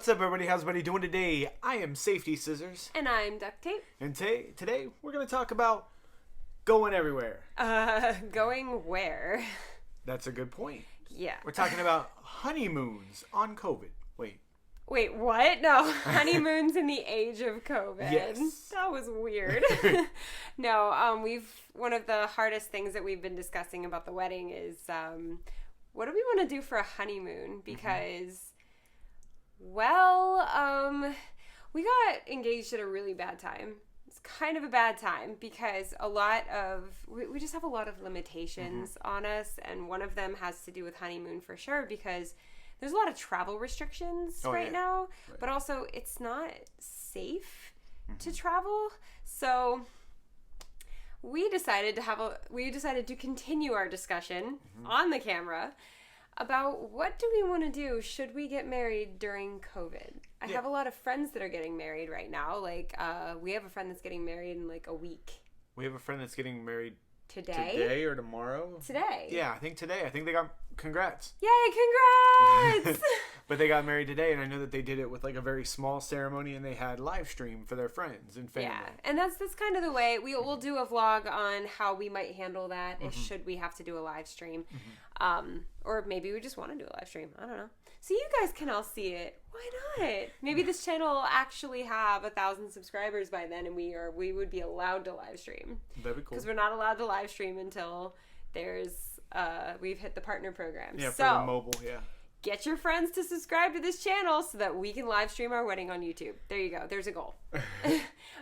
What's up, everybody? How's everybody doing today? I am Safety Scissors. And I'm Duct Tape. And today we're going to talk about going everywhere. Going where? That's a good point. Yeah. We're talking about honeymoons on COVID. Wait, what? No, honeymoons in the age of COVID. Yes. That was weird. No, one of the hardest things that we've been discussing about the wedding is what do we want to do for a honeymoon? Because, we got engaged at a really bad time. It's kind of a bad time because we just have a lot of limitations on us, and one of them has to do with honeymoon for sure because there's a lot of travel restrictions right now, but also it's not safe to travel. So we decided to continue our discussion on the camera about what do we want to do should we get married during COVID. I have a lot of friends that are getting married right now. Like we have a friend that's getting married in like a week. We have a friend that's getting married today or tomorrow. Today. Yeah, I think today. I think they got congrats. Yay, congrats! But they got married today, and I know that they did it with like a very small ceremony, and they had live stream for their friends and family. Yeah, and that's kind of the way we'll do a vlog on how we might handle that if should we have to do a live stream, or maybe we just want to do a live stream. I don't know. So you guys can all see it. Why not? Maybe this channel will actually have 1,000 subscribers by then, and we would be allowed to live stream. That'd be cool. Because we're not allowed to live stream until we've hit the partner program. Yeah, for the mobile. Yeah. Get your friends to subscribe to this channel so that we can live stream our wedding on YouTube. There you go. There's a goal.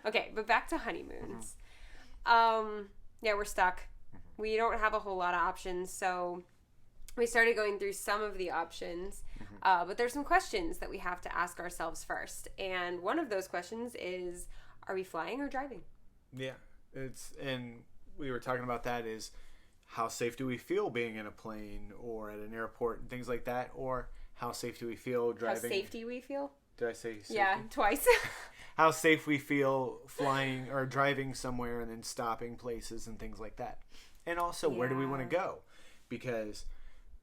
Okay, but back to honeymoons. Yeah, we're stuck. We don't have a whole lot of options, so we started going through some of the options. But there's some questions that we have to ask ourselves first. And one of those questions is, are we flying or driving? Yeah, and we were talking about that is, how safe do we feel being in a plane or at an airport and things like that? Or how safe do we feel driving? How safety we feel? Did I say safety? Yeah, twice. How safe we feel flying or driving somewhere and then stopping places and things like that. And also, where do we want to go? Because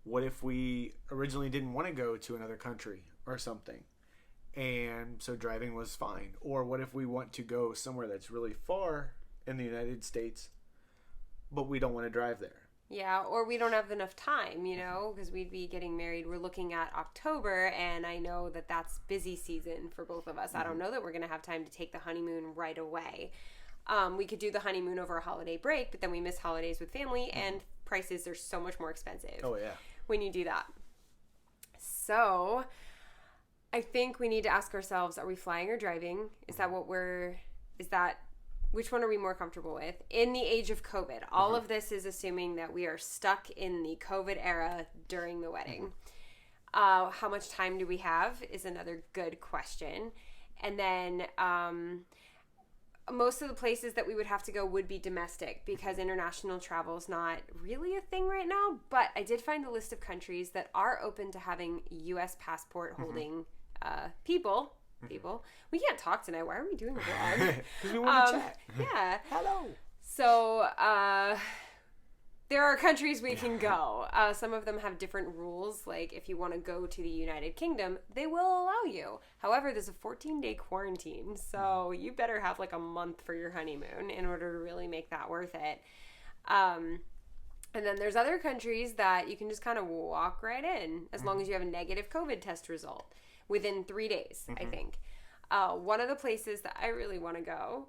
what if we originally didn't want to go to another country or something? And so driving was fine. Or what if we want to go somewhere that's really far in the United States, but we don't want to drive there? Yeah, or we don't have enough time, because we'd be getting married. We're looking at October, and I know that that's busy season for both of us. I don't know that we're going to have time to take the honeymoon right away. We could do the honeymoon over a holiday break, but then we miss holidays with family, and prices are so much more expensive. Oh, yeah. When you do that. So, I think we need to ask ourselves, are we flying or driving? Which one are we more comfortable with? In the age of COVID, all of this is assuming that we are stuck in the COVID era during the wedding. How much time do we have is another good question. And then most of the places that we would have to go would be domestic because international travel is not really a thing right now. But I did find a list of countries that are open to having U.S. passport holding people. We can't talk tonight. Why are we doing a vlog? Because we want to chat. Yeah. Hello. So there are countries we can go. Some of them have different rules. Like if you want to go to the United Kingdom, they will allow you. However, there's a 14-day quarantine. So you better have like a month for your honeymoon in order to really make that worth it. And then there's other countries that you can just kind of walk right in as long as you have a negative COVID test result. Within 3 days, I think. One of the places that I really want to go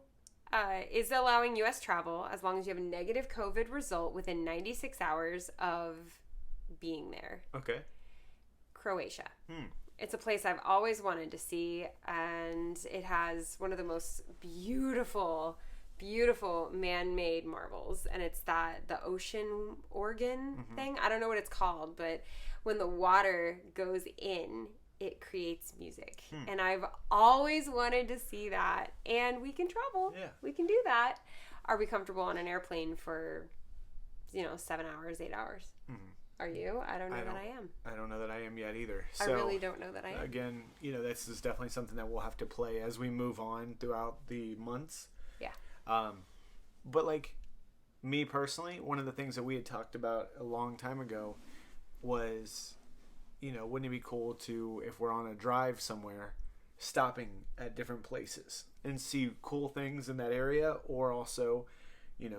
is allowing U.S. travel as long as you have a negative COVID result within 96 hours of being there. Okay. Croatia. It's a place I've always wanted to see, and it has one of the most beautiful man-made marvels, and it's the ocean organ thing. I don't know what it's called, but when the water goes in, it creates music. And I've always wanted to see that. And we can travel. Yeah. We can do that. Are we comfortable on an airplane for, 7 hours, 8 hours? Are you? I don't know that I am. I don't know that I am yet either. I really don't know that I am. Again, this is definitely something that we'll have to play as we move on throughout the months. Yeah. But like me personally, one of the things that we had talked about a long time ago was, wouldn't it be cool to, if we're on a drive somewhere, stopping at different places and see cool things in that area, or also,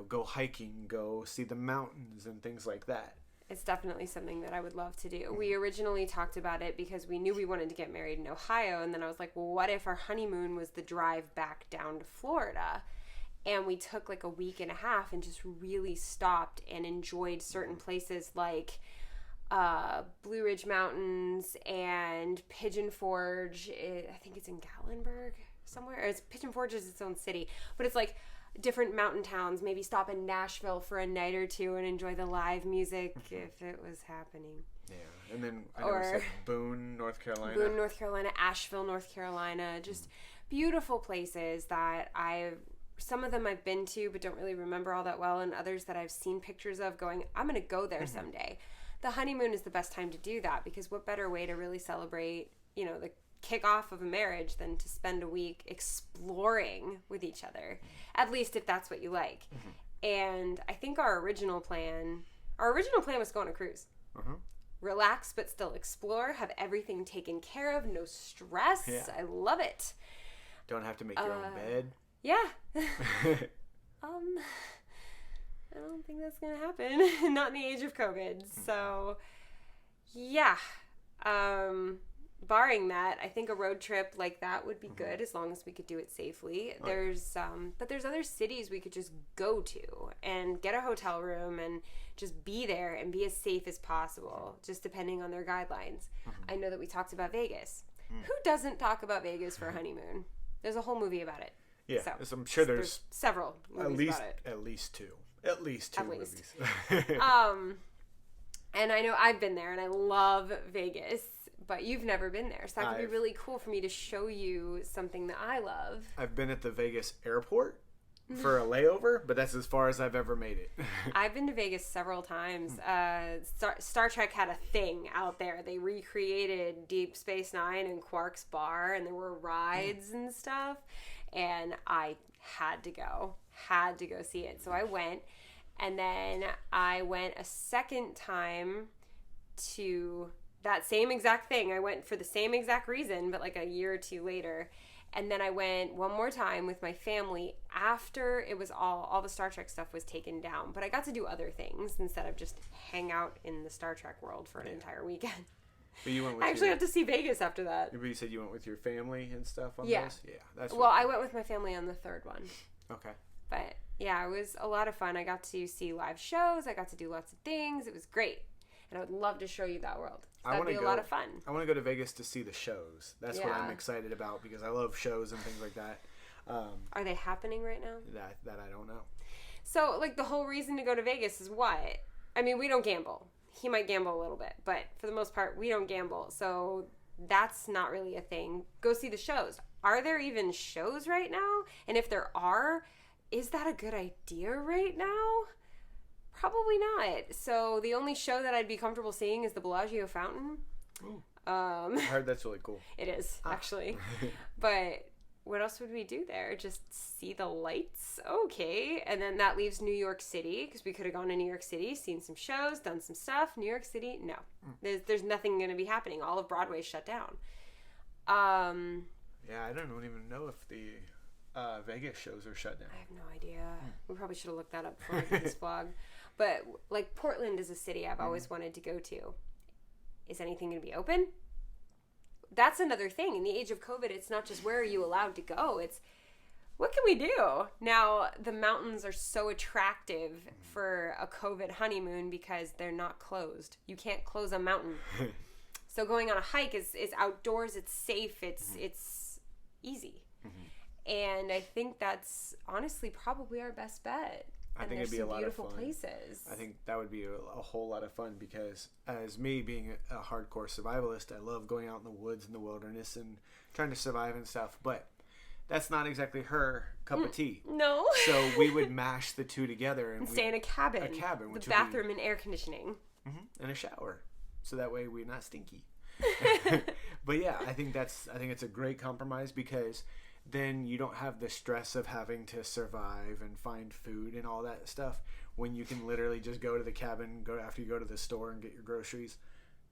go hiking, go see the mountains and things like that. It's definitely something that I would love to do. We originally talked about it because we knew we wanted to get married in Ohio, and then I was like, well, what if our honeymoon was the drive back down to Florida? And we took like a week and a half and just really stopped and enjoyed certain places like Blue Ridge Mountains and Pigeon Forge. I think it's in Gatlinburg somewhere. Pigeon Forge is its own city, but it's like different mountain towns. Maybe stop in Nashville for a night or two and enjoy the live music if it was happening. Yeah, and then I know we said Boone, North Carolina. Asheville, North Carolina. Just beautiful places that some of them I've been to but don't really remember all that well, and others that I've seen pictures of going, I'm going to go there someday. The honeymoon is the best time to do that, because what better way to really celebrate, the kickoff of a marriage than to spend a week exploring with each other, at least if that's what you like. And I think our original plan was go on a cruise. Relax, but still explore, have everything taken care of, no stress. Yeah. I love it. Don't have to make your own bed. Yeah. I don't think that's going to happen. Not in the age of COVID. So, yeah. Barring that, I think a road trip like that would be good as long as we could do it safely. But there's other cities we could just go to and get a hotel room and just be there and be as safe as possible, just depending on their guidelines. I know that we talked about Vegas. Who doesn't talk about Vegas for a honeymoon? There's a whole movie about it. Yeah, so I'm sure there's several movies about it. At least two movies. And I know I've been there and I love Vegas, but you've never been there. So that could be really cool for me to show you something that I love. I've been at the Vegas airport for a layover, but that's as far as I've ever made it. I've been to Vegas several times. Star Trek had a thing out there. They recreated Deep Space Nine and Quark's Bar, and there were rides and stuff. And I had to go see it. So I went, and then I went a second time to that same exact thing. I went for the same exact reason, but like a year or two later. And then I went one more time with my family after it was all the Star Trek stuff was taken down. But I got to do other things instead of just hang out in the Star Trek world for an entire weekend. But you went with I actually got to see Vegas after that. But you said you went with your family and stuff on those? Yeah. That's I went with my family on the third one. Okay. But yeah, it was a lot of fun. I got to see live shows. I got to do lots of things. It was great. And I would love to show you that world. That'd be a lot of fun. I want to go to Vegas to see the shows. That's what I'm excited about, because I love shows and things like that. Are they happening right now? That I don't know. So, like, the whole reason to go to Vegas is what? I mean, we don't gamble. He might gamble a little bit, but for the most part, we don't gamble. So that's not really a thing. Go see the shows. Are there even shows right now? And if there are, is that a good idea right now? Probably not. So the only show that I'd be comfortable seeing is the Bellagio Fountain. I heard that's really cool. It is, actually. But what else would we do there? Just see the lights? Okay. And then that leaves New York City, because we could have gone to New York City, seen some shows, done some stuff. New York City, no. There's nothing going to be happening. All of Broadway's shut down. Yeah, I don't even know if the Vegas shows are shut down. I have no idea. We probably should have looked that up before I did this vlog. But, like, Portland is a city I've always wanted to go to. Is anything going to be open? That's another thing. In the age of COVID, it's not just where are you allowed to go. It's what can we do? Now, the mountains are so attractive for a COVID honeymoon because they're not closed. You can't close a mountain. So going on a hike is outdoors. It's safe. It's easy. And I think that's honestly probably our best bet. I think it'd be a lot of fun. Beautiful places. I think that would be a whole lot of fun, because as me being a hardcore survivalist, I love going out in the woods and the wilderness and trying to survive and stuff. But that's not exactly her cup of tea. No. So we would mash the two together and stay in a cabin. A cabin, with bathroom and air conditioning. And a shower, so that way we're not stinky. But yeah, I think it's a great compromise, because then you don't have the stress of having to survive and find food and all that stuff, when you can literally just go to the cabin, after you go to the store and get your groceries,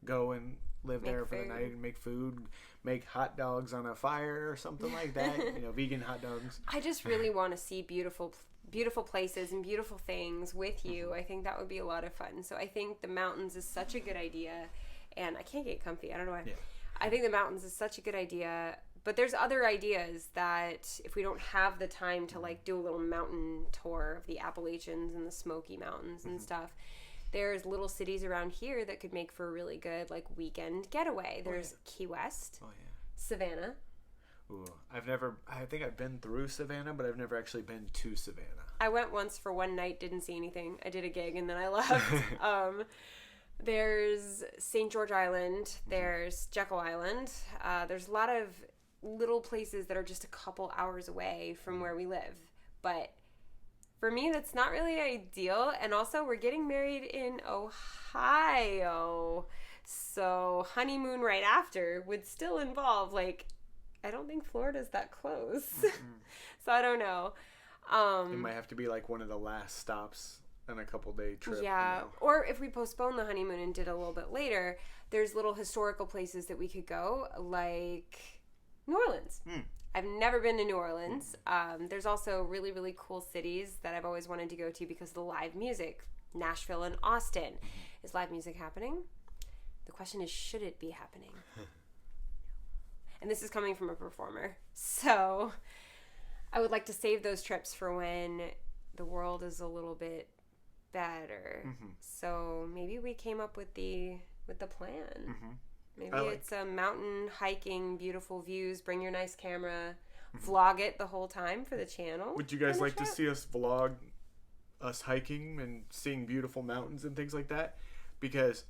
go and live Make there for the food. night and make food, make hot dogs on a fire or something like that. Vegan hot dogs. I just really want to see beautiful places and beautiful things with you. I think that would be a lot of fun. So I think the mountains is such a good idea. And I can't get comfy. I don't know why. Yeah. I think the mountains is such a good idea. But there's other ideas that if we don't have the time to like do a little mountain tour of the Appalachians and the Smoky Mountains and stuff, there's little cities around here that could make for a really good like weekend getaway. There's Key West, Savannah. Ooh, I think I've been through Savannah, but I've never actually been to Savannah. I went once for one night, didn't see anything. I did a gig and then I left. There's St. George Island. There's Jekyll Island. There's a lot of little places that are just a couple hours away from where we live. But for me, that's not really ideal. And also, we're getting married in Ohio. So honeymoon right after would still involve, like, I don't think Florida's that close. So I don't know. It might have to be like one of the last stops on a couple-day trip. Yeah, or if we postpone the honeymoon and did a little bit later, there's little historical places that we could go, like New Orleans. I've never been to New Orleans. There's also really, really cool cities that I've always wanted to go to because of the live music. Nashville and Austin. Is live music happening? The question is, should it be happening? And this is coming from a performer. So I would like to save those trips for when the world is a little bit better. So maybe we came up with the plan. Maybe it's a mountain hiking, beautiful views, bring your nice camera, vlog it the whole time for the channel. Would you guys like to see us vlog us hiking and seeing beautiful mountains and things like that? Because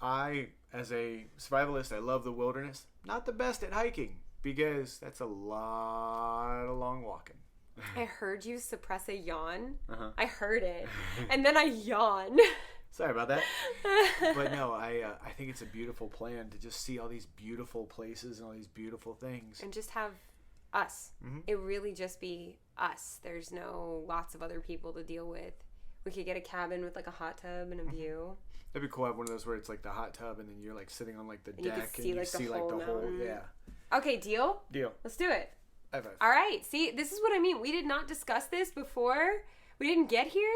I, as a survivalist, I love the wilderness. Not the best at hiking because that's a lot of long walking. I heard you suppress a yawn. I heard it. And then I yawn. Sorry about that. But no, I think it's a beautiful plan to just see all these beautiful places and all these beautiful things. And just have us. It really just be us. There's no lots of other people to deal with. We could get a cabin with like a hot tub and a view. That'd be cool. I have one of those where it's like the hot tub and then you're like sitting on like the and deck and you see like the whole yeah. Okay, deal? Deal. Let's do it. High five. All right. See, this is what I mean. We did not discuss this before. We didn't get here.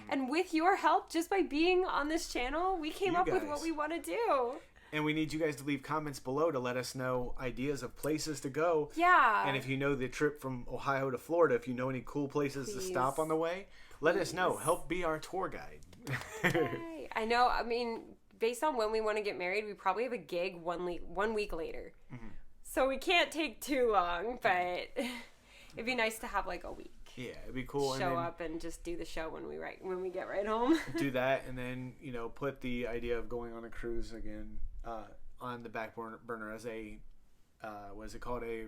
And with your help, just by being on this channel, we came up with what we want to do. And we need you guys to leave comments below to let us know ideas of places to go. Yeah. And if you know the trip from Ohio to Florida, if you know any cool places to stop on the way, let us know. Help be our tour guide. Yay. I know. I mean, based on when we want to get married, we probably have a gig 1 week later. So we can't take too long, but it'd be nice to have like a week. Yeah, it'd be cool. Show up and just do the show when we get right home. Do that, and then put the idea of going on a cruise again on the back burner as a what is it called, a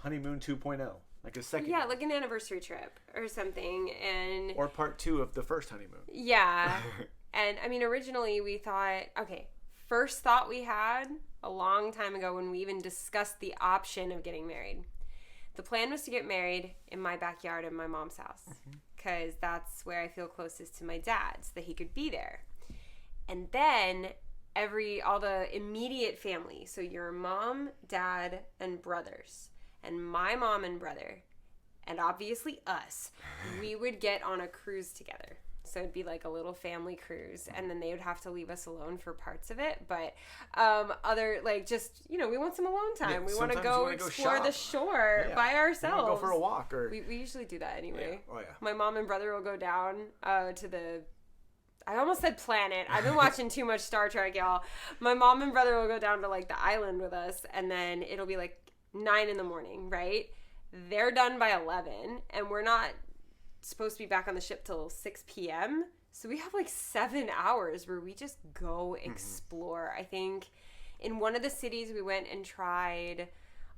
honeymoon 2.0, like a second. Yeah, like an anniversary trip or something, or part 2 of the first honeymoon. Yeah, and I mean originally we thought first thought we had a long time ago when we even discussed the option of getting married. The plan was to get married in my backyard in my mom's house because that's where I feel closest to my dad, so that he could be there. And then all the immediate family, so your mom, dad, and brothers, and my mom and brother, and obviously us, we would get on a cruise together. So it'd be like a little family cruise, and then they would have to leave us alone for parts of it. But we want some alone time. We want to go explore the shore by ourselves. Go for a walk, or we usually do that anyway. Yeah. Oh yeah. My mom and brother will go down to the. I almost said planet. I've been watching too much Star Trek, y'all. My mom and brother will go down to like the island with us, and then it'll be like 9 a.m, right? They're done by 11, and we're not supposed to be back on the ship till 6 p.m. So we have like 7 hours where we just go explore. I think in one of the cities we went and tried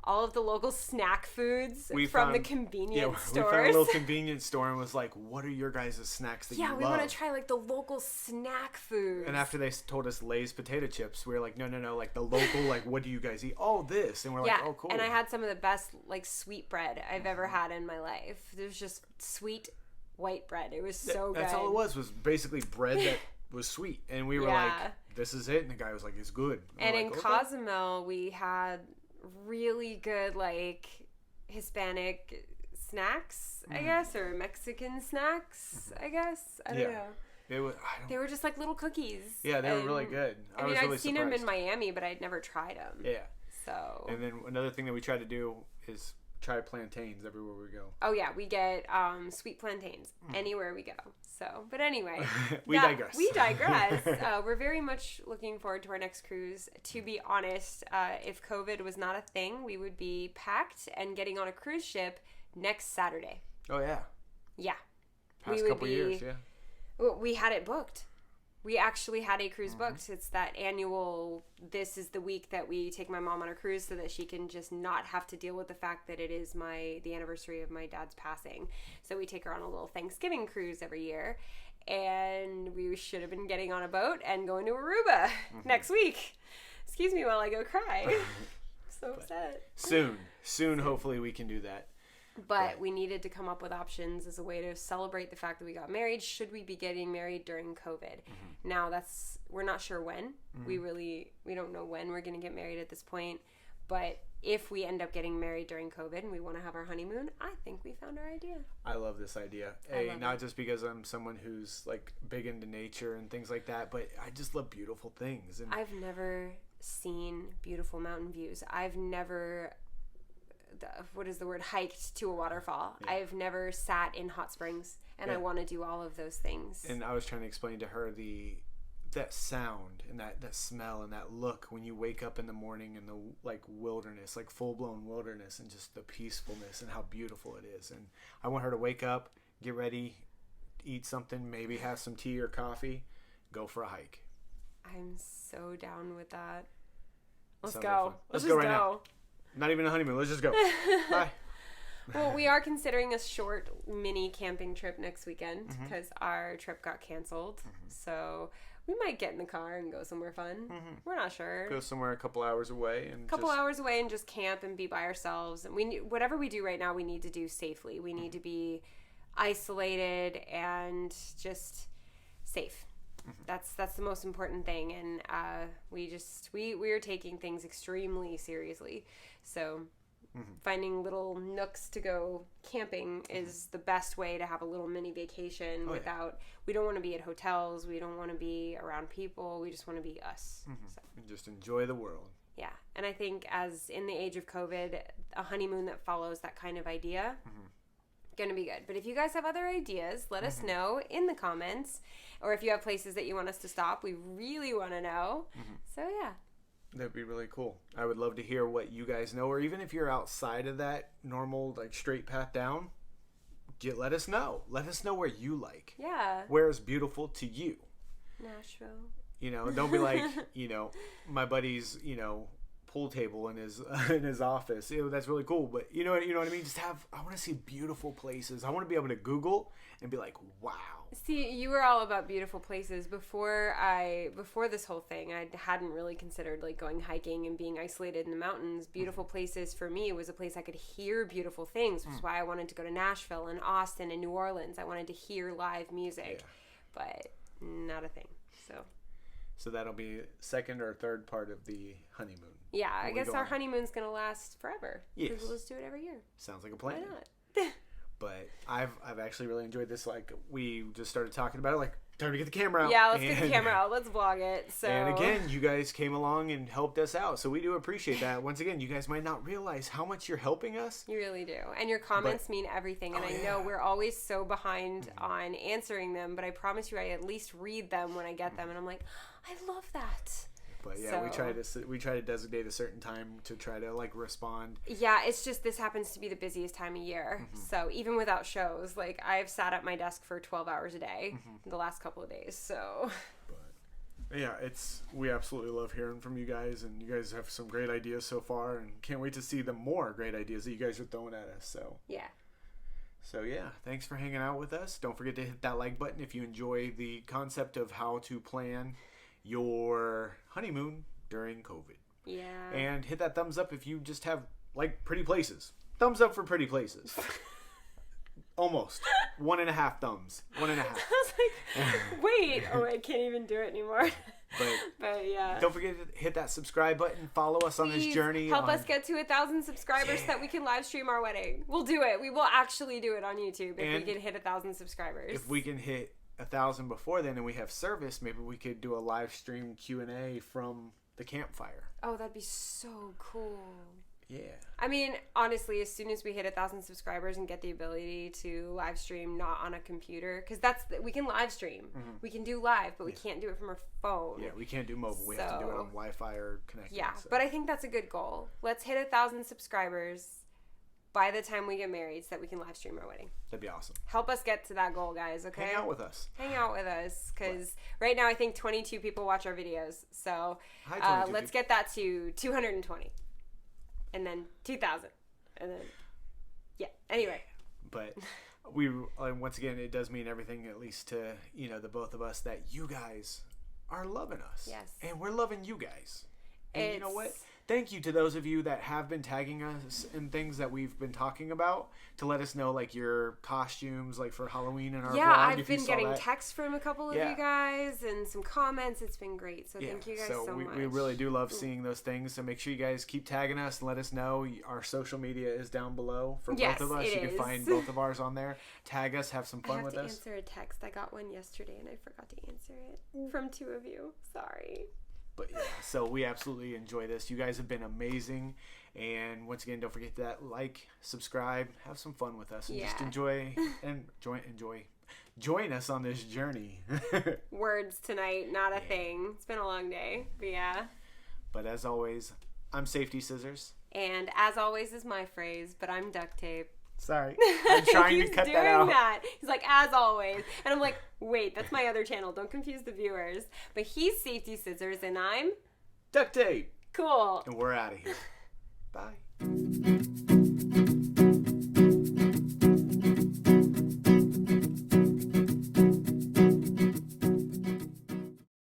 all of the local snack foods from the convenience stores. We found a little convenience store and was like, what are your guys' snacks that you love? Yeah, we want to try like the local snack foods. And after they told us Lay's potato chips, we were like, no, like the local, like, what do you guys eat? Oh, this. And we're like, oh, cool. And I had some of the best like sweet bread I've ever had in my life. It was just sweet white bread. It was so good. That's all it was basically bread that was sweet. And we were Yeah. like, this is it. And the guy was like, it's good. And we're in like, okay. Cozumel, we had really good, like, Hispanic snacks, I guess, or Mexican snacks, I guess. I don't know. They were just like little cookies. Yeah, they were really good. I mean, I'd seen them in Miami, but I'd never tried them. Yeah. So. And then another thing that we try to do is try plantains everywhere we go. Oh yeah, we get sweet plantains anywhere we go. So, but anyway, we digress. We digress. We're very much looking forward to our next cruise. To be honest, if COVID was not a thing, we would be packed and getting on a cruise ship next Saturday. Oh yeah. Yeah. Past couple years, yeah. We had it booked. We actually had a cruise booked. It's that annual, this is the week that we take my mom on a cruise so that she can just not have to deal with the fact that it is the anniversary of my dad's passing. So we take her on a little Thanksgiving cruise every year. And we should have been getting on a boat and going to Aruba next week. Excuse me while I go cry. So upset. Soon, hopefully we can do that. But we needed to come up with options as a way to celebrate the fact that we got married. Should we be getting married during COVID? Now we're not sure when. We don't know when we're going to get married at this point. But if we end up getting married during COVID and we want to have our honeymoon, I think we found our idea. I love this idea. Not just because I'm someone who's like big into nature and things like that, but I just love beautiful things. And I've never seen beautiful mountain views. I've never hiked to a waterfall. Yeah. I've never sat in hot springs, and I want to do all of those things. And I was trying to explain to her that sound and that smell and that look when you wake up in the morning in the like wilderness, like full-blown wilderness, and just the peacefulness and how beautiful it is. And I want her to wake up, get ready, eat something, maybe have some tea or coffee, go for a hike. I'm so down with that. Let's Sounds go. Like Let's go just right go. Now. Not even a honeymoon. Let's just go. Bye. Well, we are considering a short mini camping trip next weekend because our trip got canceled. So we might get in the car and go somewhere fun. We're not sure. Go somewhere a couple hours away and just camp and be by ourselves. And whatever we do right now, we need to do safely. We need to be isolated and just safe. That's the most important thing, and we're taking things extremely seriously. So finding little nooks to go camping is the best way to have a little mini vacation we don't want to be at hotels, we don't want to be around people, we just want to be us. So. And just enjoy the world. Yeah, and I think as in the age of COVID, a honeymoon that follows that kind of idea gonna be good. But if you guys have other ideas, let us know in the comments, or if you have places that you want us to stop, we really want to know. So yeah, that'd be really cool. I would love to hear what you guys know, or even if you're outside of that normal like straight path down, let us know where you like. Yeah, where is beautiful to you. Nashville, don't be like my buddy's pool table in his office. That's really cool, but you know what I mean. I want to see beautiful places. I want to be able to Google and be like, wow. See, you were all about beautiful places before this whole thing. I hadn't really considered like going hiking and being isolated in the mountains. Beautiful places for me was a place I could hear beautiful things, which is why I wanted to go to Nashville and Austin and New Orleans. I wanted to hear live music, but not a thing. So that'll be second or third part of the honeymoon. Yeah, I guess our honeymoon's going to last forever. Yes. Because we'll just do it every year. Sounds like a plan. Why not? But I've actually really enjoyed this. Like, we just started talking about it. Like, time to get the camera out. Yeah, let's get the camera out. Let's vlog it. So. And again, you guys came along and helped us out. So we do appreciate that. Once again, you guys might not realize how much you're helping us. You really do. And your comments mean everything. And I know we're always so behind on answering them. But I promise you I at least read them when I get them. And I'm like, I love that. But yeah, we try to designate a certain time to try to like respond. Yeah, it's just this happens to be the busiest time of year. So even without shows, like I've sat at my desk for 12 hours a day the last couple of days. So. But yeah, we absolutely love hearing from you guys, and you guys have some great ideas so far, and can't wait to see the more great ideas that you guys are throwing at us. So. Yeah. So yeah, thanks for hanging out with us. Don't forget to hit that like button if you enjoy the concept of how to plan your honeymoon during COVID. Yeah. And hit that thumbs up if you just have like pretty places. Thumbs up for pretty places. Almost. 1.5 thumbs. 1.5. I was like, wait. Oh, I can't even do it anymore. But yeah. Don't forget to hit that subscribe button. Follow us on this journey. Help us get to 1,000 subscribers so that we can live stream our wedding. We'll do it. We will actually do it on YouTube if we can hit 1,000 subscribers. If we can hit 1,000 before then and we have service, maybe we could do a live stream Q&A from the campfire. Oh, that'd be so cool. Yeah. I mean, honestly, as soon as we hit 1,000 subscribers and get the ability to live stream not on a computer, because we can live stream. Mm-hmm. We can do live, but we can't do it from our phone. Yeah, we can't do mobile. We have to do it on Wi-Fi or connected. Yeah, but I think that's a good goal. Let's hit 1,000 subscribers by the time we get married so that we can live stream our wedding. That'd be awesome. Help us get to that goal, guys, okay? Hang out with us. Hang out with us, because right now I think 22 people watch our videos. So let's get that to 220. And then 2,000. And then, yeah. Anyway. But once again, it does mean everything, at least to, the both of us, that you guys are loving us. Yes. And we're loving you guys. And you know what? Thank you to those of you that have been tagging us in things that we've been talking about to let us know, like, your costumes, like, for Halloween and our vlog. Yeah, I've been getting texts from a couple of you guys and some comments. It's been great. So thank you guys so much. We really do love seeing those things. So make sure you guys keep tagging us and let us know. Our social media is down below for both of us. You can find both of ours on there. Tag us. Have some fun with us. I have to answer a text. I got one yesterday and I forgot to answer it from 2 of you. Sorry. But yeah, so we absolutely enjoy this. You guys have been amazing. And once again, don't forget that subscribe, have some fun with us, and just enjoy and join us on this journey. Words tonight, not a thing. It's been a long day, but yeah. But as always, I'm Safety Scissors. And as always is my phrase, but I'm duct tape. Sorry. I'm trying to cut that out. He's like, as always. And I'm like, wait, that's my other channel. Don't confuse the viewers. But he's Safety Scissors and I'm Duct Tape. Cool. And we're out of here. Bye.